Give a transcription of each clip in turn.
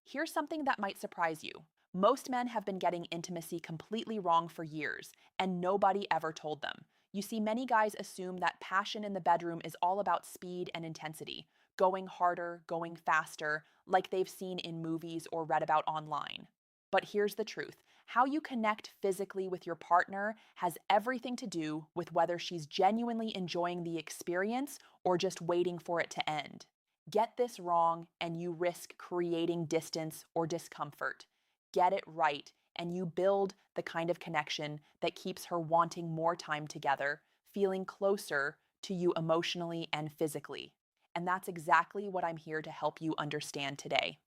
Here's something that might surprise you. Most men have been getting intimacy completely wrong for years, and nobody ever told them. You see, many guys assume that passion in the bedroom is all about speed and intensity, going harder, going faster, like they've seen in movies or read about online. But here's the truth: how you connect physically with your partner has everything to do with whether she's genuinely enjoying the experience or just waiting for it to end. Get this wrong, and you risk creating distance or discomfort. Get it right, and you build the kind of connection that keeps her wanting more time together, feeling closer to you emotionally and physically. And that's exactly what I'm here to help you understand today.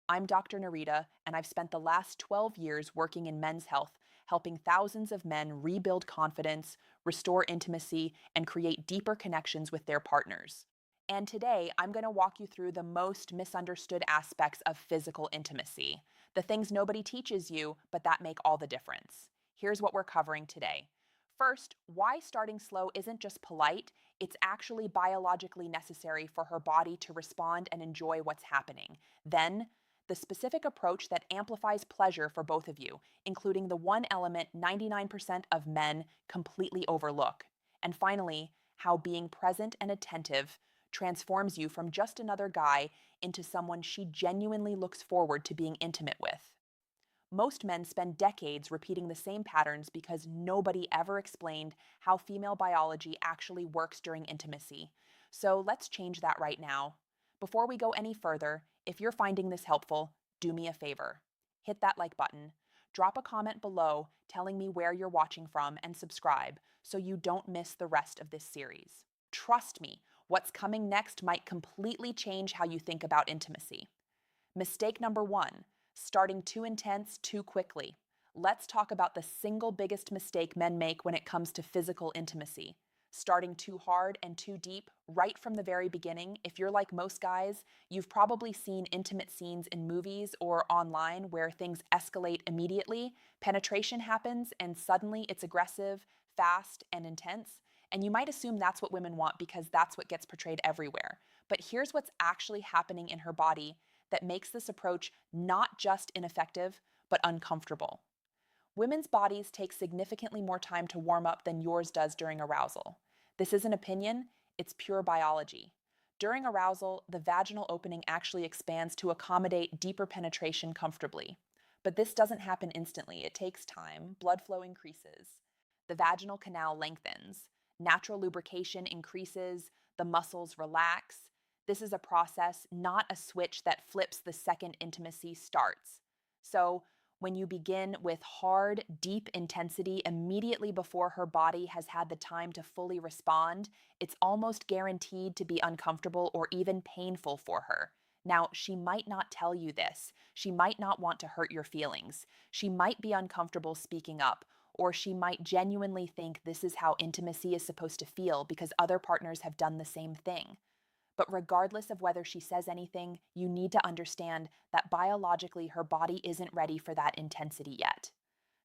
I'm Dr. Narita, and I've spent the last 12 years working in men's health, helping thousands of men rebuild confidence, restore intimacy, and create deeper connections with their partners. And today, I'm going to walk you through the most misunderstood aspects of physical intimacy, the things nobody teaches you, but that make all the difference. Here's what we're covering today. First, why starting slow isn't just polite, it's actually biologically necessary for her body to respond and enjoy what's happening. Then, the specific approach that amplifies pleasure for both of you, including the one element 99% of men completely overlook. And finally, how being present and attentive transforms you from just another guy into someone she genuinely looks forward to being intimate with. Most men spend decades repeating the same patterns because nobody ever explained how female biology actually works during intimacy. So let's change that right now. Before we go any further, if you're finding this helpful, do me a favor. Hit that like button. Drop a comment below telling me where you're watching from and subscribe so you don't miss the rest of this series. Trust me, what's coming next might completely change how you think about intimacy. Mistake number one: starting too intense too quickly. Let's talk about the single biggest mistake men make when it comes to physical intimacy. Starting too hard and too deep right from the very beginning. If you're like most guys, you've probably seen intimate scenes in movies or online where things escalate immediately. Penetration happens, and suddenly it's aggressive, fast, and intense. And you might assume that's what women want because that's what gets portrayed everywhere. But here's what's actually happening in her body that makes this approach not just ineffective, but uncomfortable. Women's bodies take significantly more time to warm up than yours does during arousal. This isn't opinion, it's pure biology. During arousal, the vaginal opening actually expands to accommodate deeper penetration comfortably. But this doesn't happen instantly. It takes time, blood flow increases, the vaginal canal lengthens, natural lubrication increases, the muscles relax. This is a process, not a switch that flips the second intimacy starts. So, when you begin with hard, deep intensity immediately before her body has had the time to fully respond, it's almost guaranteed to be uncomfortable or even painful for her. Now, she might not tell you this. She might not want to hurt your feelings. She might be uncomfortable speaking up, or she might genuinely think this is how intimacy is supposed to feel because other partners have done the same thing. But regardless of whether she says anything, you need to understand that biologically her body isn't ready for that intensity yet.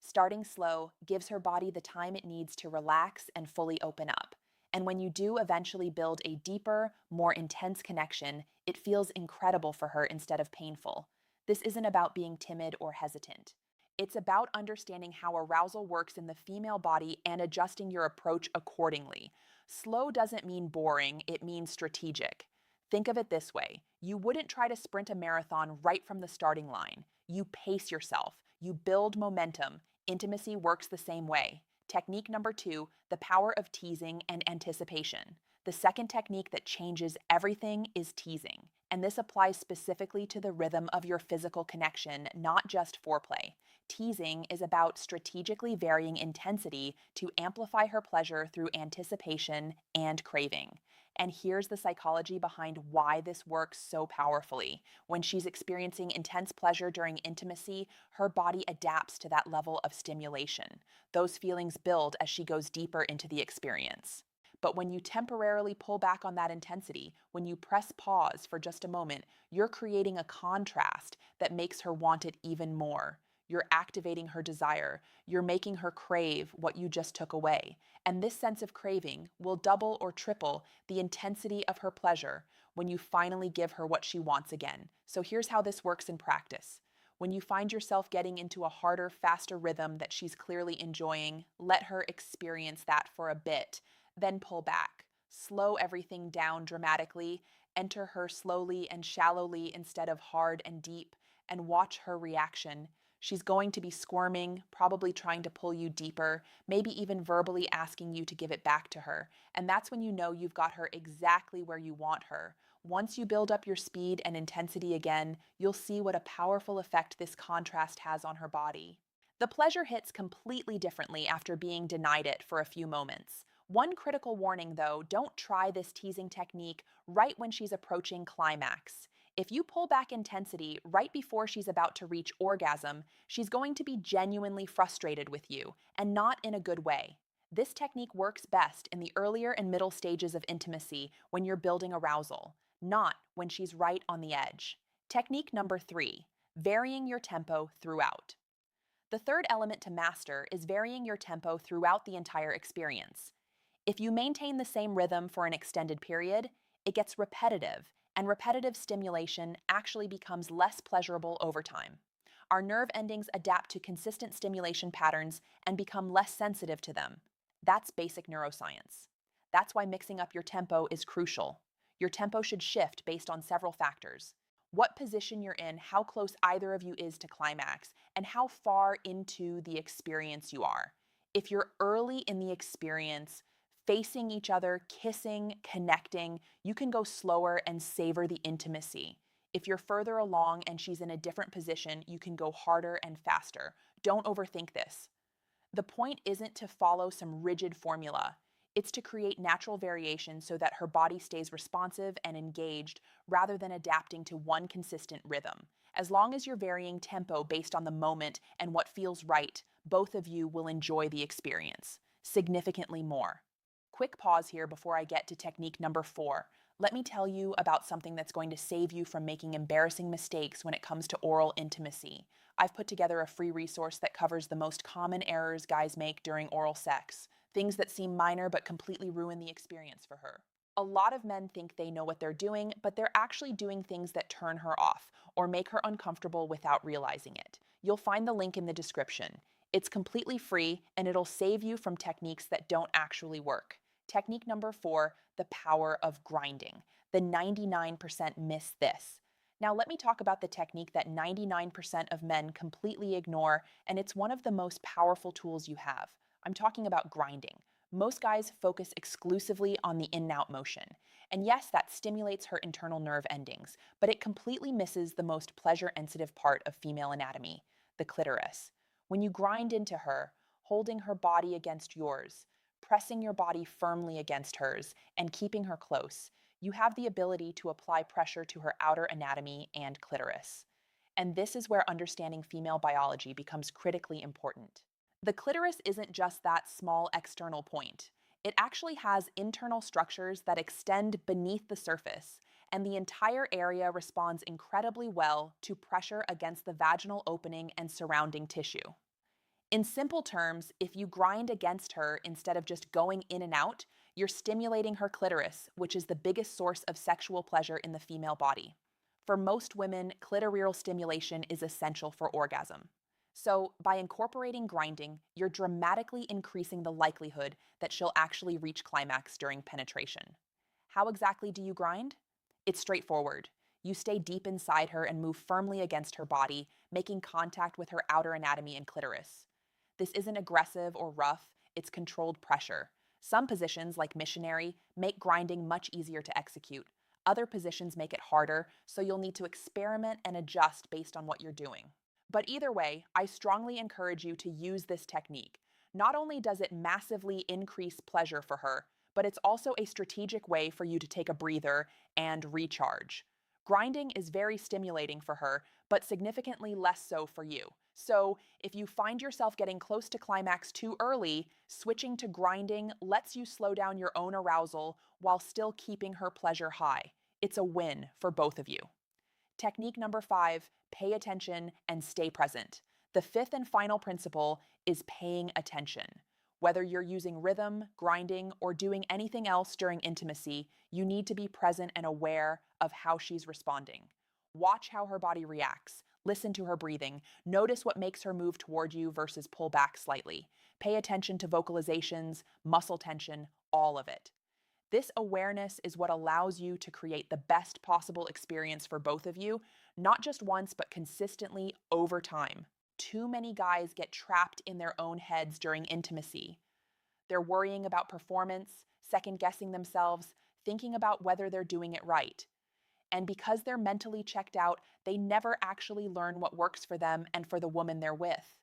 Starting slow gives her body the time it needs to relax and fully open up. And when you do eventually build a deeper, more intense connection, it feels incredible for her instead of painful. This isn't about being timid or hesitant. It's about understanding how arousal works in the female body and adjusting your approach accordingly. Slow doesn't mean boring, it means strategic. Think of it this way: you wouldn't try to sprint a marathon right from the starting line. You pace yourself, you build momentum. Intimacy works the same way. Technique number two: the power of teasing and anticipation. The second technique that changes everything is teasing, and this applies specifically to the rhythm of your physical connection, not just foreplay. Teasing is about strategically varying intensity to amplify her pleasure through anticipation and craving. And here's the psychology behind why this works so powerfully. When she's experiencing intense pleasure during intimacy, her body adapts to that level of stimulation. Those feelings build as she goes deeper into the experience. But when you temporarily pull back on that intensity, when you press pause for just a moment, you're creating a contrast that makes her want it even more. You're activating her desire. You're making her crave what you just took away. And this sense of craving will double or triple the intensity of her pleasure, when you finally give her what she wants again. So here's how this works in practice. When you find yourself getting into a harder, faster rhythm that she's clearly enjoying, let her experience that for a bit, then pull back. Slow everything down dramatically, enter her slowly and shallowly instead of hard and deep, and watch her reaction. She's going to be squirming, probably trying to pull you deeper, maybe even verbally asking you to give it back to her. And that's when you know you've got her exactly where you want her. Once you build up your speed and intensity again, you'll see what a powerful effect this contrast has on her body. The pleasure hits completely differently after being denied it for a few moments. One critical warning though, don't try this teasing technique right when she's approaching climax. If you pull back intensity right before she's about to reach orgasm, she's going to be genuinely frustrated with you, and not in a good way. This technique works best in the earlier and middle stages of intimacy when you're building arousal, not when she's right on the edge. Technique number 3, varying your tempo throughout. The third element to master is varying your tempo throughout the entire experience. If you maintain the same rhythm for an extended period, it gets repetitive, and repetitive stimulation actually becomes less pleasurable over time. Our nerve endings adapt to consistent stimulation patterns and become less sensitive to them. That's basic neuroscience. That's why mixing up your tempo is crucial. Your tempo should shift based on several factors: what position you're in, how close either of you is to climax, and how far into the experience you are. If you're early in the experience, facing each other, kissing, connecting, you can go slower and savor the intimacy. If you're further along and she's in a different position, you can go harder and faster. Don't overthink this. The point isn't to follow some rigid formula. It's to create natural variation so that her body stays responsive and engaged rather than adapting to one consistent rhythm. As long as you're varying tempo based on the moment and what feels right, both of you will enjoy the experience significantly more. Quick pause here before I get to technique number 4. Let me tell you about something that's going to save you from making embarrassing mistakes when it comes to oral intimacy. I've put together a free resource that covers the most common errors guys make during oral sex, things that seem minor but completely ruin the experience for her. A lot of men think they know what they're doing, but they're actually doing things that turn her off or make her uncomfortable without realizing it. You'll find the link in the description. It's completely free and it'll save you from techniques that don't actually work. Technique number 4, the power of grinding. The 99% miss this. Now, let me talk about the technique that 99% of men completely ignore, and it's one of the most powerful tools you have. I'm talking about grinding. Most guys focus exclusively on the in and out motion. And yes, that stimulates her internal nerve endings, but it completely misses the most pleasure sensitive part of female anatomy, the clitoris. When you grind into her, holding her body against yours, pressing your body firmly against hers, and keeping her close, you have the ability to apply pressure to her outer anatomy and clitoris. And this is where understanding female biology becomes critically important. The clitoris isn't just that small external point. It actually has internal structures that extend beneath the surface, and the entire area responds incredibly well to pressure against the vaginal opening and surrounding tissue. In simple terms, if you grind against her instead of just going in and out, you're stimulating her clitoris, which is the biggest source of sexual pleasure in the female body. For most women, clitoral stimulation is essential for orgasm. So, by incorporating grinding, you're dramatically increasing the likelihood that she'll actually reach climax during penetration. How exactly do you grind? It's straightforward. You stay deep inside her and move firmly against her body, making contact with her outer anatomy and clitoris. This isn't aggressive or rough, it's controlled pressure. Some positions, like missionary, make grinding much easier to execute. Other positions make it harder, so you'll need to experiment and adjust based on what you're doing. But either way, I strongly encourage you to use this technique. Not only does it massively increase pleasure for her, but it's also a strategic way for you to take a breather and recharge. Grinding is very stimulating for her, but significantly less so for you. So, if you find yourself getting close to climax too early, switching to grinding lets you slow down your own arousal while still keeping her pleasure high. It's a win for both of you. Technique number 5, pay attention and stay present. The fifth and final principle is paying attention. Whether you're using rhythm, grinding, or doing anything else during intimacy, you need to be present and aware of how she's responding. Watch how her body reacts. Listen to her breathing. Notice what makes her move toward you versus pull back slightly. Pay attention to vocalizations, muscle tension, all of it. This awareness is what allows you to create the best possible experience for both of you, not just once, but consistently over time. Too many guys get trapped in their own heads during intimacy. They're worrying about performance, second guessing themselves, thinking about whether they're doing it right. And because they're mentally checked out, they never actually learn what works for them and for the woman they're with.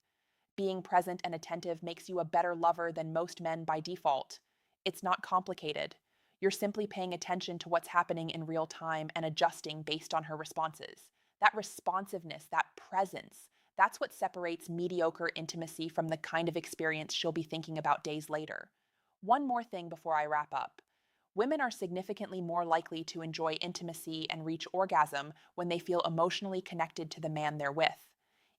Being present and attentive makes you a better lover than most men by default. It's not complicated. You're simply paying attention to what's happening in real time and adjusting based on her responses. That responsiveness, that presence, that's what separates mediocre intimacy from the kind of experience she'll be thinking about days later. One more thing before I wrap up. Women are significantly more likely to enjoy intimacy and reach orgasm when they feel emotionally connected to the man they're with.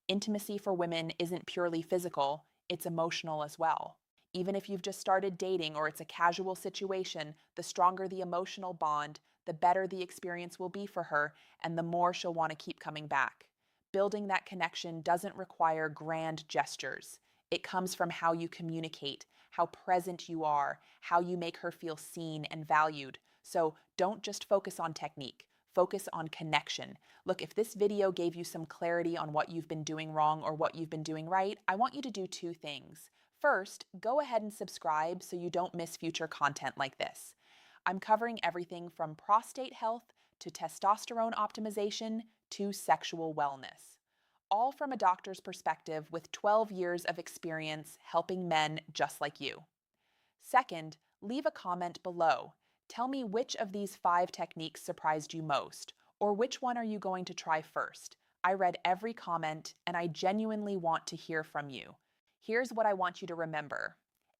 Intimacy for women isn't purely physical, it's emotional as well. Even if you've just started dating or it's a casual situation, the stronger the emotional bond, the better the experience will be for her, and the more she'll want to keep coming back. Building that connection doesn't require grand gestures. It comes from how you communicate, how present you are, how you make her feel seen and valued. So don't just focus on technique, focus on connection. Look, if this video gave you some clarity on what you've been doing wrong or what you've been doing right, I want you to do two things. First, go ahead and subscribe so you don't miss future content like this. I'm covering everything from prostate health to testosterone optimization to sexual wellness, all from a doctor's perspective with 12 years of experience helping men just like you. Second, leave a comment below. Tell me which of these 5 techniques surprised you most, or which one are you going to try first? I read every comment, and I genuinely want to hear from you. Here's what I want you to remember.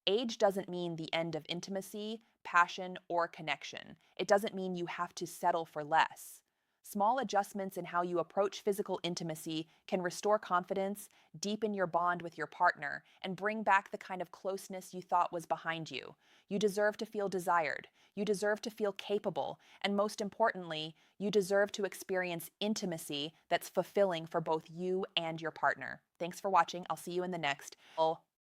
Age doesn't mean the end of intimacy, passion, or connection. It doesn't mean you have to settle for less. Small adjustments in how you approach physical intimacy can restore confidence, deepen your bond with your partner, and bring back the kind of closeness you thought was behind you. You deserve to feel desired. You deserve to feel capable. And most importantly, you deserve to experience intimacy that's fulfilling for both you and your partner. Thanks for watching. I'll see you in the next.